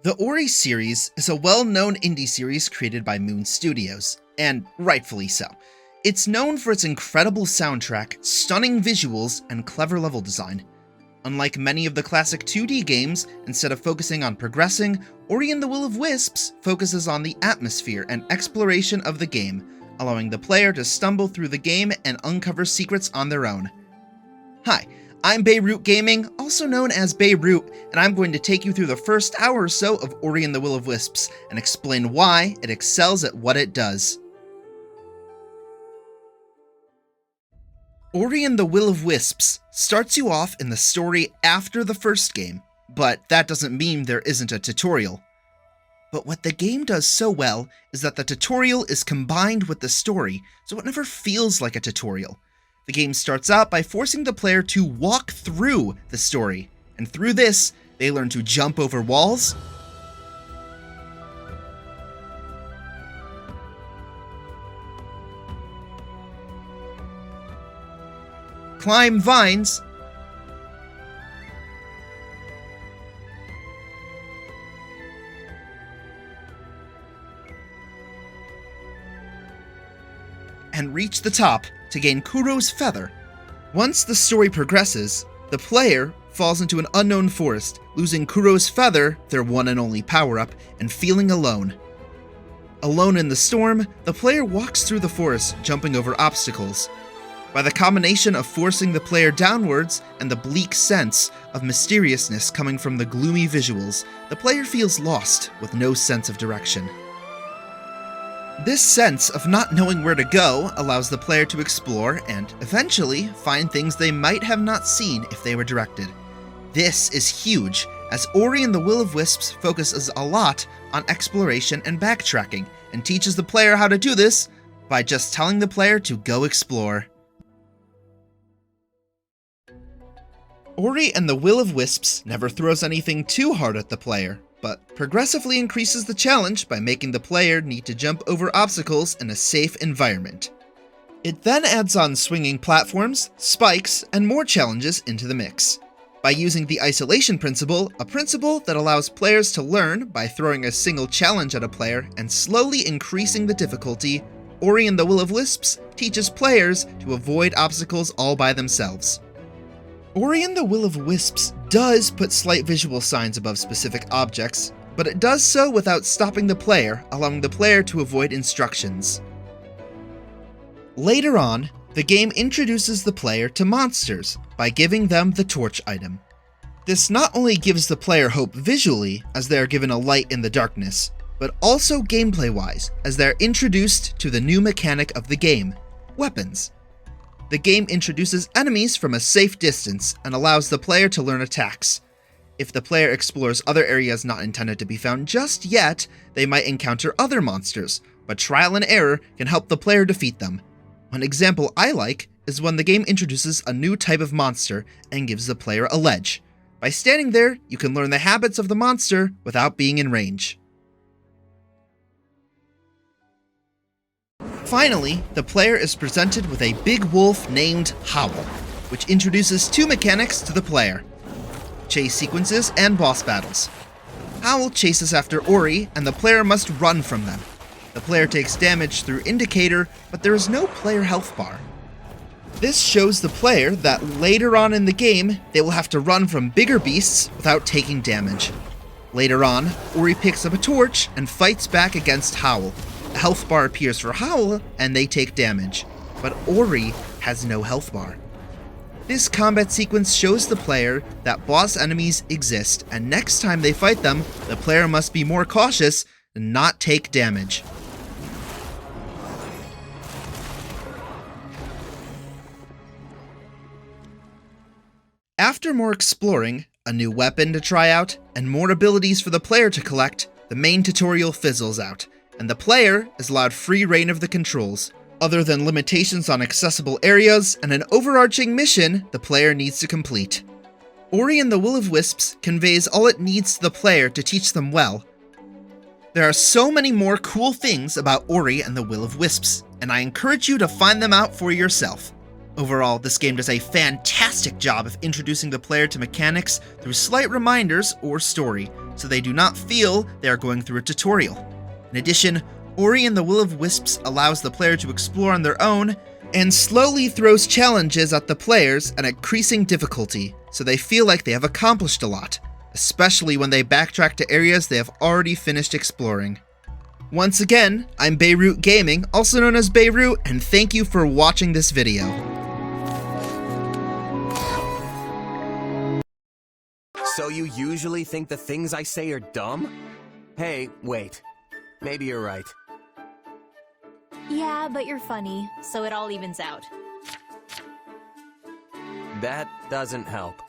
The Ori series is a well-known indie series created by Moon Studios, and rightfully so. It's known for its incredible soundtrack, stunning visuals, and clever level design. Unlike many of the classic 2D games, instead of focusing on progressing, Ori and the Will of Wisps focuses on the atmosphere and exploration of the game, allowing the player to stumble through the game and uncover secrets on their own. Hi, I'm Beirut Gaming, also known as Beirut, and I'm going to take you through the first hour or so of Ori and the Will of Wisps and explain why it excels at what it does. Ori and the Will of Wisps starts you off in the story after the first game, but that doesn't mean there isn't a tutorial. But what the game does so well is that the tutorial is combined with the story, so it never feels like a tutorial. The game starts out by forcing the player to walk through the story, and through this, they learn to jump over walls, climb vines, and reach the top to gain Kuro's feather. Once the story progresses, the player falls into an unknown forest, losing Kuro's feather, their one and only power-up, and feeling alone. Alone in the storm, the player walks through the forest, jumping over obstacles. By the combination of forcing the player downwards and the bleak sense of mysteriousness coming from the gloomy visuals, the player feels lost with no sense of direction. This sense of not knowing where to go allows the player to explore and, eventually, find things they might have not seen if they were directed. This is huge, as Ori and the Will of Wisps focuses a lot on exploration and backtracking, and teaches the player how to do this by just telling the player to go explore. Ori and the Will of Wisps never throws anything too hard at the player, but progressively increases the challenge by making the player need to jump over obstacles in a safe environment. It then adds on swinging platforms, spikes, and more challenges into the mix. By using the isolation principle, a principle that allows players to learn by throwing a single challenge at a player and slowly increasing the difficulty, Ori and the Will of Wisps teaches players to avoid obstacles all by themselves. Ori and the Will of Wisps does put slight visual signs above specific objects, but it does so without stopping the player, allowing the player to avoid instructions. Later on, the game introduces the player to monsters by giving them the torch item. This not only gives the player hope visually, as they are given a light in the darkness, but also gameplay-wise, as they are introduced to the new mechanic of the game, weapons. The game introduces enemies from a safe distance and allows the player to learn attacks. If the player explores other areas not intended to be found just yet, they might encounter other monsters, but trial and error can help the player defeat them. One example I like is when the game introduces a new type of monster and gives the player a ledge. By standing there, you can learn the habits of the monster without being in range. Finally, the player is presented with a big wolf named Howl, which introduces two mechanics to the player: chase sequences and boss battles. Howl chases after Ori, and the player must run from them. The player takes damage through indicator, but there is no player health bar. This shows the player that later on in the game, they will have to run from bigger beasts without taking damage. Later on, Ori picks up a torch and fights back against Howl. A health bar appears for Howl, and they take damage, but Ori has no health bar. This combat sequence shows the player that boss enemies exist, and next time they fight them, the player must be more cautious and not take damage. After more exploring, a new weapon to try out, and more abilities for the player to collect, the main tutorial fizzles out, and the player is allowed free reign of the controls. Other than limitations on accessible areas and an overarching mission the player needs to complete. Ori and the Will of Wisps conveys all it needs to the player to teach them well. There are so many more cool things about Ori and the Will of Wisps, and I encourage you to find them out for yourself. Overall, this game does a fantastic job of introducing the player to mechanics through slight reminders or story, so they do not feel they are going through a tutorial. In addition, Ori and the Will of Wisps allows the player to explore on their own and slowly throws challenges at the players at increasing difficulty, so they feel like they have accomplished a lot, especially when they backtrack to areas they have already finished exploring. Once again, I'm Beirut Gaming, also known as Beirut, and thank you for watching this video. So you usually think the things I say are dumb? Hey, wait. Maybe you're right. Yeah, but you're funny, so it all evens out. That doesn't help.